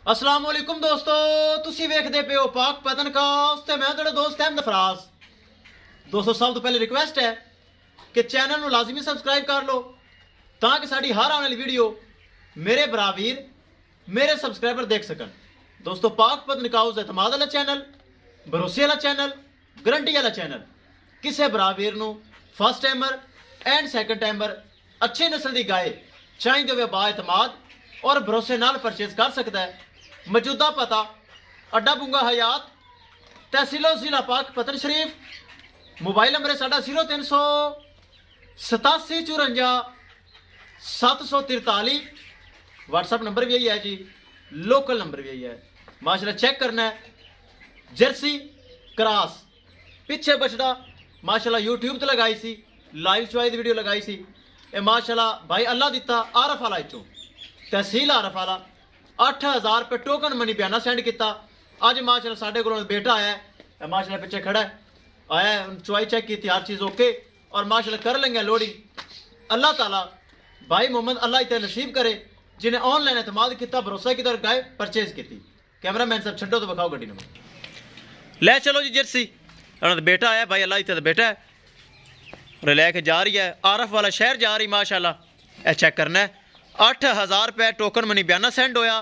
अस्सलाम वालेकुम दोस्तों, तुसी वेखदे पे हो पाक पतनकास्ट ते मैं तुहाडा दोस्त अहमद फराज। दोस्तों सब तो पहले रिक्वेस्ट है कि चैनल ਨੂੰ ਲਾਜ਼ਮੀ ਸਬਸਕ੍ਰਾਈਬ ਕਰ ਲਓ ਤਾਂ ਕਿ ਸਾਡੀ ਹਰ ਆਉਣ ਵਾਲੀ ਵੀਡੀਓ ਮੇਰੇ ਭਰਾ ਵੀਰ ਮੇਰੇ ਸਬਸਕ੍ਰਾਈਬਰ ਦੇਖ ਸਕਣ। दोस्तों पाक पतनकास्ट एतमाद वाला चैनल, भरोसे वाला चैनल, गारंटी वाला चैनल किसी भरा वीर ਨੂੰ first timer and second timer अच्छी नस्ल की गाय चाहिए हो बा एतमाद और भरोसे नाल परचेज कर सकता है। मौजूदा पता अड्डा बुंगा हयात, तहसीलो जिला पाक पतन शरीफ, मोबाइल नंबर है साढ़ा 0387 54 743, व्हाट्सअप नंबर भी यही है जी, लोकल नंबर भी यही है। माशाल्लाह चेक करना है, जर्सी क्रॉस पिछे बछड़ा माशाल्लाह यूट्यूब तो लगाई सी, लाइव चवाई दी वीडियो लगाई सी। ये माशाल्लाह भाई अल्लाह दिता आरफ वाला चो तहसील आरफ वाला 8000 रुपये टोकन मनी बयाना सेंड किया। अज माशाल्लाह साढ़े को बेटा आया है, माशाल्लाह पिछे खड़ा है, आया है, चवाई चेक की, हर चीज़ ओके और माशाल्लाह कर लेंगे लोडिंग। अल्लाह ताला भाई मोहम्मद अल्लाह इतने नसीब करे जिन्हें ऑनलाइन एतमाद किया, भरोसा किया और गाय परचेज की। कैमरामैन साहब छड्डो तो विखाओ गड्डी नंबर। ले चलो जी जर्सी, उन्होंने बेटा आया भाई अल्लाह इतने बेटा है और लैके जा रही है, आरफ वाला शहर जा रही माशाल्लाह। यह चेक करना है, 8000 रुपये टोकन मनी बयाना सेंड होया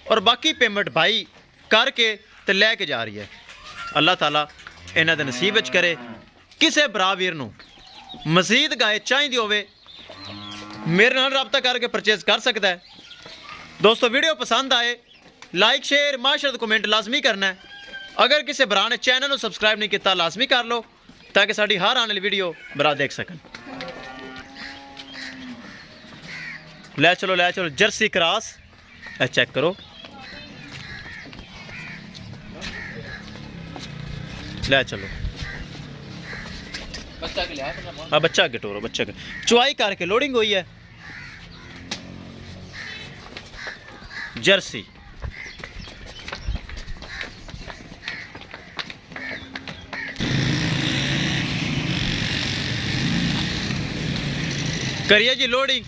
और बाकी पेमेंट भाई करके तो लैके जा रही है। अल्लाह ताला इन्हां दे नसीब विच करे। किसी भरा वीर नूं मजीद गाय चाहिए होवे मेरे नाल रब्ता करके परचेज कर सकता है। दोस्तों वीडियो पसंद आए लाइक शेयर माशरत कमेंट लाजमी करना है। अगर किसी भरा ने चैनल को सबसक्राइब नहीं किया लाजमी कर लो ताकि साड़ी हर आने वाली वीडियो भरा देख सकन। ले चलो जर्सी क्रॉस चेक करो, ले चलो बच्चा के टोरो, बच्चा के चुवाई करके लोडिंग हुई है। जर्सी करिए जी लोडिंग।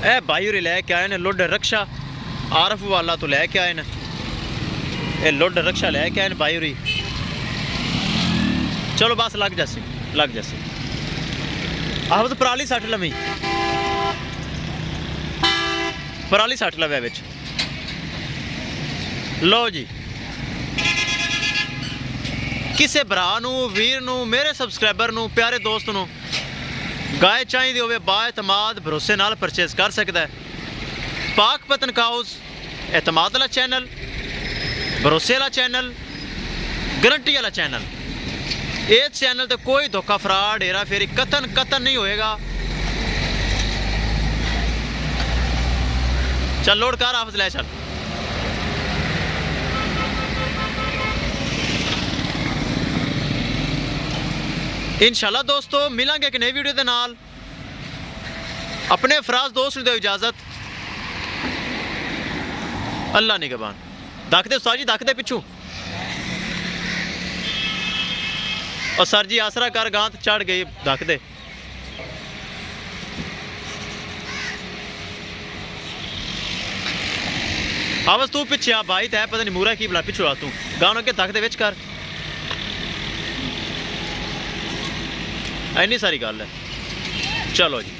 ए भाई उरे लैके आए ने लोड रक्षा आरफ वाला तो लैके आए न, ये लोड रक्षा लैके आए न भाई उरी। चलो बस लग जासी आप तो पराली 60 लवी, पराली 60 लवे विच। लो जी किसी भरा नूं वीर नूं मेरे सबसक्राइबर नूं प्यारे दोस्त नूं गाय चाहिए होवे बा एतमाद भरोसे नाल परचेज कर सकता है। पाक पतनकास्ट एतमाद वाला चैनल, भरोसे वाला चैनल, गारंटी वाला चैनल। इस चैनल तो कोई धोखा फ्रॉड हेरा फेरी कतन नहीं होएगा। चल लोड कर हाफिज ले चल। इंशाल्लाह दोस्तों मिलेंगे एक नई वीडियो के नाल। अपने फराज दोस्त दो इजाजत, अल्लाह निगहबान। दखदे उस्ताद जी दखदे पिछू और सर जी आसरा कर गांत चढ़ गई दखदे। आवाज तू पिछे आ भाई तै पता नहीं मूरा की बला पिछू आ तू गानों के दखदे विच कर। इन्नी सारी गल है। चलो जी।